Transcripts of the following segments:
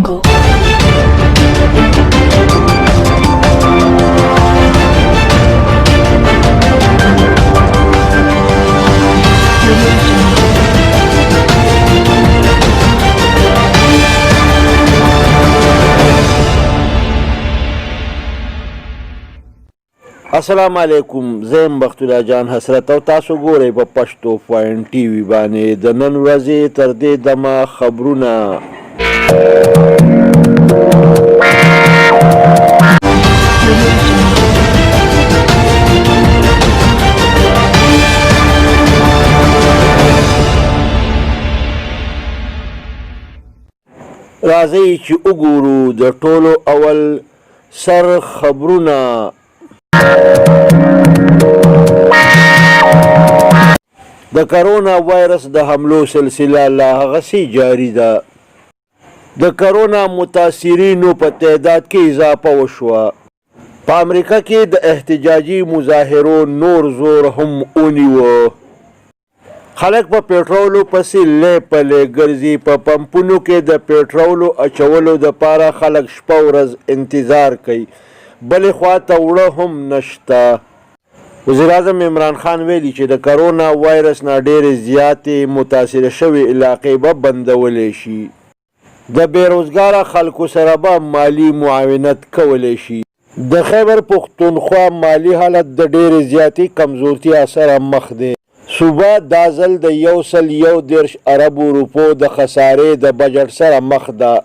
jungle. السلام علیکم، زیم بختالله جان حسرت او تاسو ګورئ په پښتو پوینټ ټي وي باندې د نن ورځې تر دې دمه خبرونه. راځئ چې وګورو د ټولو اول سر خبرونه. د کرونا وایرس د حملو سلسله لا هغسې جاري ده. د کرونا متاثرینو په تعداد کې اضافه وشوه. په امریکا کې د احتجاجي مظاهرو نور زور هم ونیوه. خلک په پیټرولو پسې لی پلی ګرځي. په پمپونو کې د پیټرولو اچولو دپاره خلک شپه ورځ انتظار کوي. بلې خوا ته وړه هم نشته. وزیر اعظم عمران خان ویلي چې د کرونا وایرس نه ډېرې زیاتې متاثره شوې علاقې به بندولی شي. د بېروزګاره خلکو سره به مالي معاونت کولی شي. د خیبر پښتونخوا مالي حالت د ډېرې زیاتې کمزورتیا سره مخ دی. صوبه دا ځل د 131 اربو روپو د خسارې د بجټ سره مخ ده.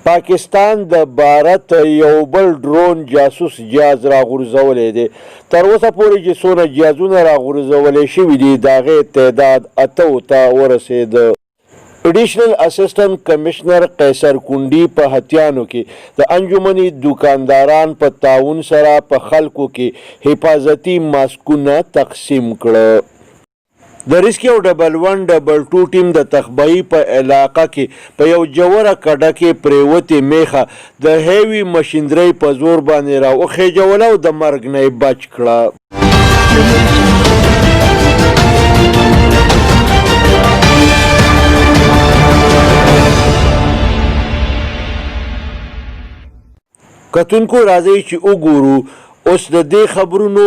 پاکستان د بھارت یو بل ډرون جاسوس جهاز راغورځولی دی. تر اوسه پورې چې څونه جهازونه راغورځولی شوي دي د هغې تعداد 8 ته ورسېده. اډیشنل اسسټنټ کمشنر قیصر کونډي په هتیانو کې د انجمني دوکانداران په تعاون سره په خلکو کې حفاظتي ماسکونه تقسیم کړه. د ریسکي او ډبل 1 ډبل 2 ټیم د تخبایی په علاقه کې په یو جوړه کډه کې پریوتې میخه د هیوي مشینرۍ په زور باندې را وخېجوله او د مرګ نه یې بچ کړه. کتونکو راځئ چې وګورو اوس د دې خبرونو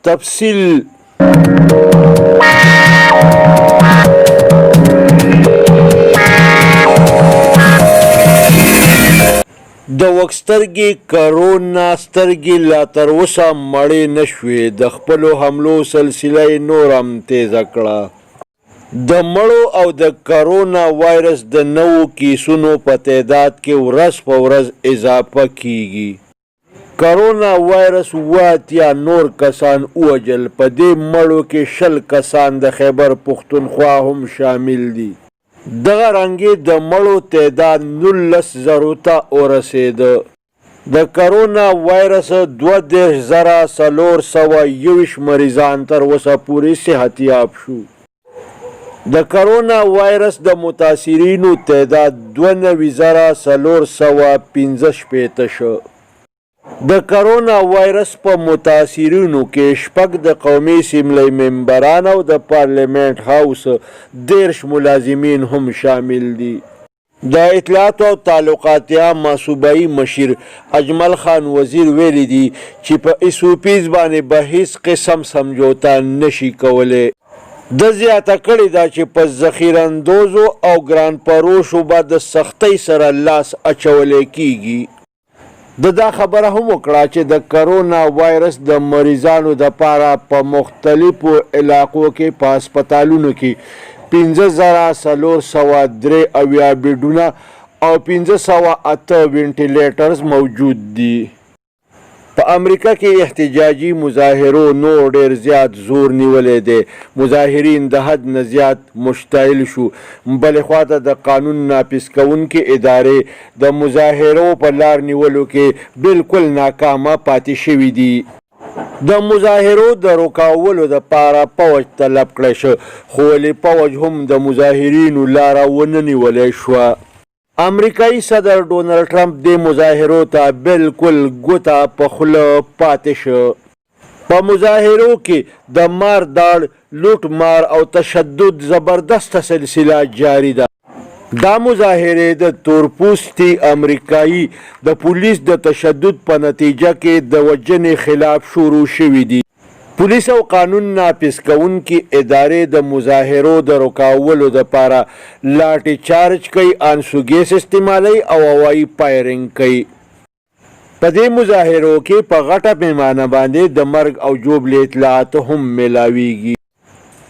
تفصیل. د وکسترګي کرونا سترګي لا تر اوسه مړې نشوې. د خپلو حملو سلسله نور هم تیزه کړه. د مړو او د کرونا وایرس د نوو کیسونو په تعداد کې ورځ په ورځ اضافه کیږي. کرونا وایرس 80 نور کسان ووژل. په دې مړو کې 20 کسان د خیبر پښتونخوا هم شامل دي. دغه رنګې د مړو تعداد 19,000 ته ورسېده. د کرونا وایرس 22,421 مریضان تر اوسه پورې صحتیاب شو. د کرونا وایرس د متاثرینو تعداد 92,415 شو. د کرونا وایرس په متاثرینو کې 6 د قومي اسمبلی ممبران او د پارلیمنت هاوس 10 ملازمین هم شامل دي. د اطلاعات او تعلقات عامه صوبایي مشیر اجمل خان وزیر ویلي دي چې په ایسوپیز باندې به هیڅ قسم سمجوتا نشي کولی. د زیاته کړې ده چې په ذخیره اندوزو او ګران پروشو به د سختۍ سره لاس اچولی کیږي. دا خبره هم وکړه چې د کرونا وایرس د مریضانو دپاره په مختلفو علاقو کې په هسپتالونو کې 15,483 بیډونه او 508 وینټیلیټرز موجود دي. په امریکا کې احتجاجي مظاهرو نور ډېر زیات زور نیولی دی. مظاهرین د حد نه زیات مشتعل شو. بلې خواته د قانون نافذ کوونکې ادارې د مظاهرو په لار نیولو کې بالکل ناکامه پاتې شوي دي. د مظاهرو د روکولو دپاره پوځ طلب کړی شو، خو ولې پوځ هم د مظاهرینو لاره ونه نیولی شوه. امریکایي صدر ډونالډ ټرمپ دې مظاهرو ته بالکل ګوته په خوله پاتې شو. په مظاهرو کې د مار داړ، لوټ مار او تشدد زبردسته سلسله جاری ده. دا مظاهره د تورپوستي امریکایي د پولیس د تشدد په نتیجه کې د وژنې خلاف شروع شوي دي. پولیس او قانون نافذ کوونکي ادارې د مظاهرو د رکولو دپاره لاټي چارج کوي، آنسو ګیس استعمالوي او هوایي فایرنګ کوي. په دې مظاهرو کې په غټه پیمانه باندې د مرګ او ژوبلې اطلاعات هم میلاویږي.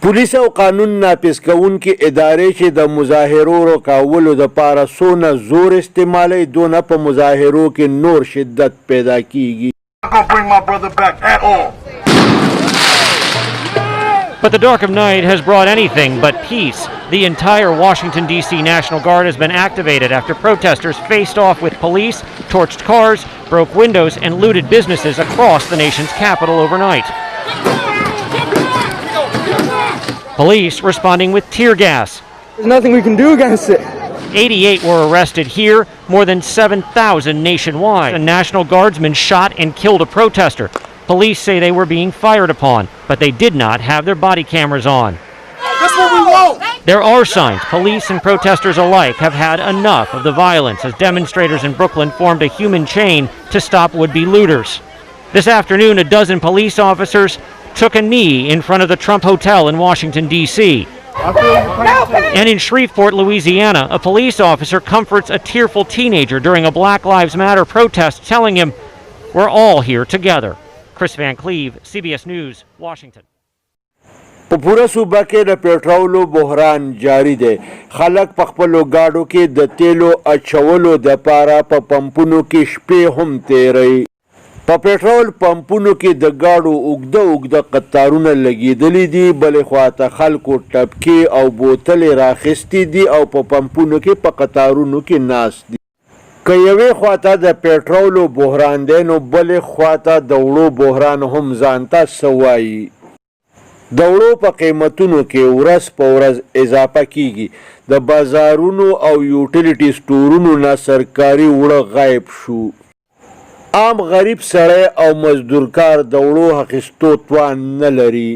پولیس او قانون نافذ کوونکي ادارې چې د مظاهرو رکولو دپاره څونه زور استعمالوي، دونه په مظاهرو کې نور شدت پیدا کیږي. But the dark of night has brought anything but peace. The entire Washington, D.C. National Guard has been activated after protesters faced off with police, torched cars, broke windows, and looted businesses across the nation's capital overnight. Police responding with tear gas. There's nothing we can do against it. 88 were arrested here, more than 7,000 nationwide. A National Guardsman shot and killed a protester. Police say they were being fired upon, but they did not have their body cameras on. That's what we want. There are signs police and protesters alike have had enough of the violence as demonstrators in Brooklyn formed a human chain to stop would-be looters. This afternoon, a dozen police officers took a knee in front of the Trump Hotel in Washington, D.C. And in Shreveport, Louisiana, a police officer comforts a tearful teenager during a Black Lives Matter protest, telling him, "We're all here together." Chris Van Cleve, CBS News, Washington. په پوره صوبه کې د پېټرولو بحران جاری دی. خلک په خپلو ګاډو کې د تیلو اچولو دپاره په پمپونو کې شپې هم تیروي. په پېټرول پمپونو کې د ګاډو اوږده قطارونه لګېدلي دي، بلې خواته خلکو ټپکې او بوتلې راخیستې دي او په پمپونو کې په قطارونو کې ناست دي. که یوې خواته د پېټرولو بحران دی، نو بلې خواته د وړو بحران هم ځانته څه وایي. د وړو په قیمتونو کې ورځ په ورځ اضافه کیږي. د بازارونو او یوټیلیټي سټورونو نه سرکاري وړه غایب شو. عام غریب سړی او مزدورکار د وړو اخیستو توان نه لري.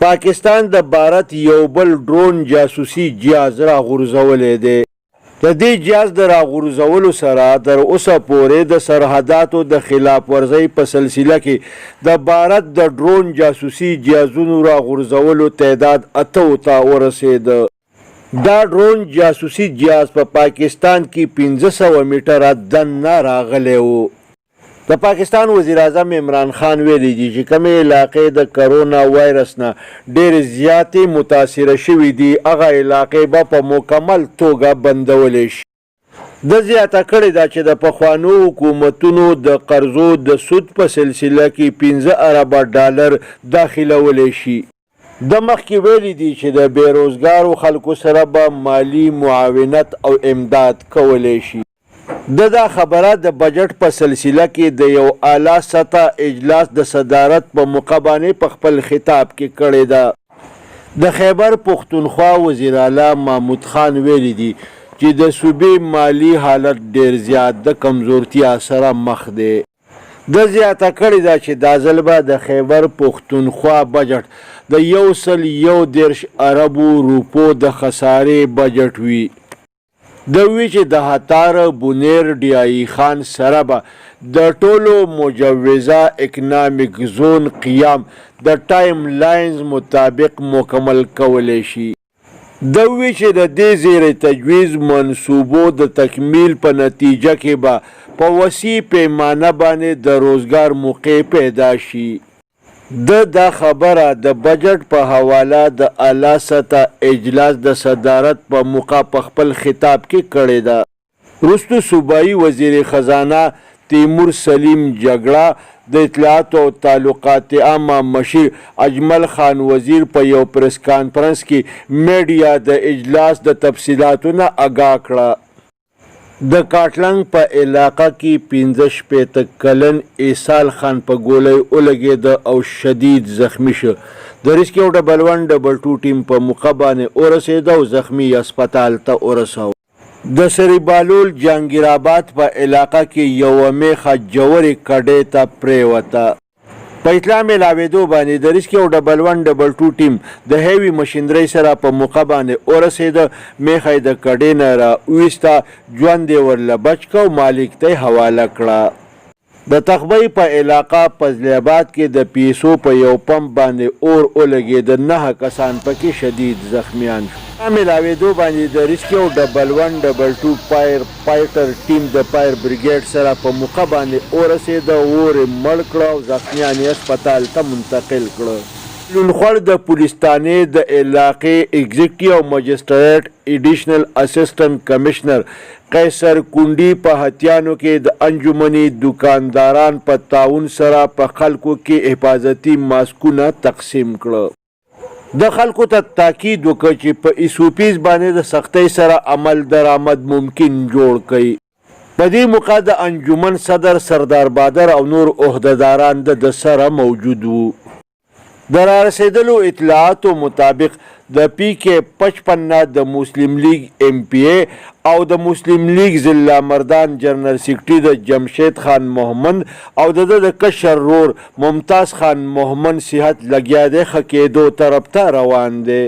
پاکستان د بھارت یو بل ډرون جاسوسي جهاز راغورځولی دی. د دې جهاز د راغورځولو سره تر اوسه پورې د سرحداتو د خلاف ورزۍ په سلسله کې د بھارت د ډرون جاسوسي جهازونو راغورځولو تعداد 8 ته ورسېده. دا ډرون جاسوسي جهاز په پاکستان کې 1500 میټره دننه راغلی و. د پاکستان وزیر اعظم عمران خان ویلي دي چې کومې علاقې د کرونا وایرس نه ډېرې زیاتې متاثره شوي دي، هغه علاقې به په مکمل توګه بندولی شي. د زیاته کړې ده چې د پخوانو حکومتونو د قرضو د سود په سلسله کې 15 اربه ډالر داخلولی شي. د مخکې ویلي دي چې د بیروزګارو خلکو سره به مالی معاونت او امداد کولی شي. دا خبره د بجټ په سلسله کې د یو اعلی سطح اجلاس د صدارت په موقع باندې په خپل خطاب کې کړې ده. د خیبر پښتونخوا وزیر اعلی محمود خان ویلي دي چې د صوبې مالی حالت ډېر زیات د کمزورتیا سره مخ دی. د زیاته کړې ده چې دا ځل به د خیبر پښتونخوا بجټ د 110 اربو روپو د خسارې بجټ وي. د وی چې د هتار بونیر ډیایی خان سره به د ټولو مجوزه اکنامیک زون قیام د ټایم لاینز مطابق مکمل کولی شي. د وی چې د دې زیر تجویز منصوبو د تکمیل په نتیجه کې به په وسیع پیمانه باندې د روزګار موقع پیدا شي. دا خبره د بجټ په حواله د اعلی سطح اجلاس د صدارت په موقع په خپل خطاب کې کړې ده. وروسته صوبایي وزیر خزانه تیمور سلیم جګړه د اطلاعات او تعلقات عامه مشیر اجمل خان وزیر په یو پریس کانفرنس کې میډیا د اجلاس د تفصیلاتو نه آګاه کړه. د کاټلنګ په علاقه کې 15 کلن ایسال خان په ګولۍ ولګېده او شدید زخمی شو. د ریسکیو ډبل 1 ډبل 2 ټیم په موقع باندې ورسېده او زخمی هسپتال ته ورساوه. د سریبالول جهانګیر آباد په علاقه کې یوه میخه جوړې کډې ته پرېوته. په اطلاع میلاوېدو باندې د ریسکیو 1122 ټیم د هیوي مشینرۍ سره په موقع باندې ورسېده. میخه یې د کډې نه راویسته، ژوند یې ورله بچ کړ او مالک ته یې حواله کړه. د تخبۍ په علاقه فضل آباد کې د پیسو په یو پمپ باندې اور ولګېد. 9 کسان پکې شدید زخمیان شو. میلاوېدو باندې د ریسکیو 1122 فایر فایټر ټیم د فایر بریګیډ سره په موقع باندې ورسېده، اور یې مړ کړه او زخمیان یې هسپتال ته منتقل کړه. لونخوړ د پولیس تانې د علاقې ایگزیکټیو مجسټریټ ایډیشنل اسسټنټ کمشنر قیصر کونډي په هتیانو کې د انجمني دکانداران په تعاون سره په خلکو کې حفاظتي ماسکونه تقسیم کړه. د خلکو ته تاکید وکړ چې په ایسوپیز باندې د سختۍ سره عمل درآمد ممکن جوړ کړي. په دې موقع د انجمن صدر سردار بادر او نور عهدهداران د سره موجود وو. د رارسېدلو اطلاعاتو مطابق د پی کې 55 د مسلم لیگ ایم پی ای او د مسلم لیگ ضلع مردان جنرال سیکرټري د جمشید خان محمد او د کشر رور ممتاز خان محمد صحت لګیا دی، ښه کېدو طرف ته روان دی.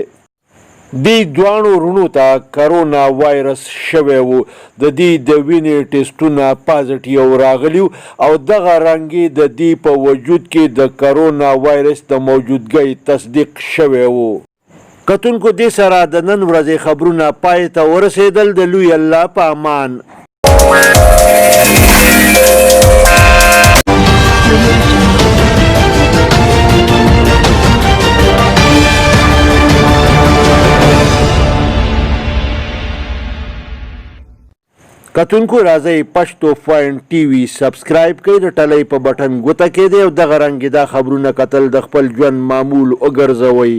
دې دواړو رونو ته کرونا وایرس شوی و. د دې د وینې ټیسټونه پازیټیو راغلي او دغه رنګې د دې په وجود کې د کرونا وایرس د موجودګۍ تصدیق شوی و. کتونکو دې سره د نن ورځې خبرونه پای ته ورسېدل. د لوی الله په امان. کتونکو راځئ پښتو پوینټ ټي وي سبسکرایب کړئ، د ټلۍ په بټن ګوته کېدئ او دغه رنګې دا خبرونه کتل د خپل ژوند معمول وګرځوئ.